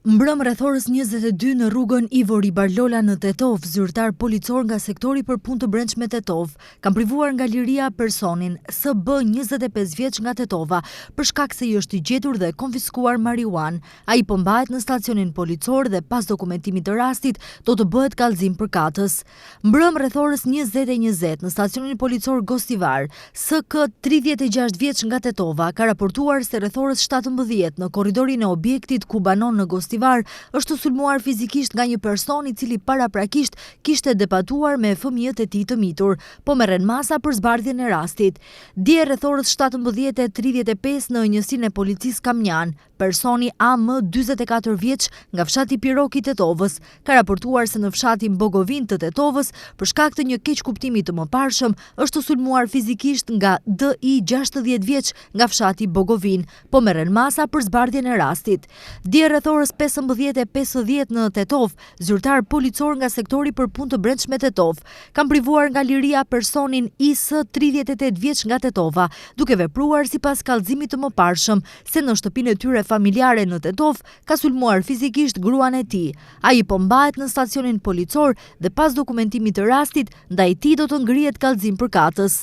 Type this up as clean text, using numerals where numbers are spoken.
Mbrëm rreth orës 22 në rrugën Ivo Ribarlola në Tetov, zyrtar policor nga sektori për punë të brendshme Tetov kanë privuar nga liria personin SB 25 vjeç nga Tetova për shkak se i është i gjetur dhe konfiskuar marijuan. Ai po mbahet në stacionin policor dhe pas dokumentimit të rastit do të bëhet kallëzim përkatës. Mbrëm rreth orës 20:20 në stacionin policor Gostivar, SK 36 vjeç nga Tetova ka raportuar se rreth orës 17 në korridorin e objektit ku banon në Gostivar është sulmuar fizikisht nga një person i cili paraprakisht kishte debatuar me fëmijët e tij të mitur, po merren masa për zbardhjen e rastit. Dje rreth orës 17:35 në njësinë e policisë Kamjan, personi AM 44 vjeç nga fshati Piroki i Tetovës ka raportuar se në fshatin Bogovin të Tetovës për shkak të një keqkuptimi të mëparshëm është sulmuar fizikisht nga DI 60 vjeç nga fshati Bogovin, po merren masa për zbardhjen e rastit. Dje rreth orës 15:50 në Tetov, zyrtar policor nga sektori për punë të brendshme Tetov kanë privuar nga liria personin IS 38 vjeç nga Tetova, duke vepruar sipas kallëzimit të mëparshëm se në shtëpinë e tyre familjare në Tetov ka sulmuar fizikisht gruan e tij. Ai po mbahet në stacionin policor dhe pas dokumentimit të rastit ndaj tij do të ngrihet kallëzim përkatës.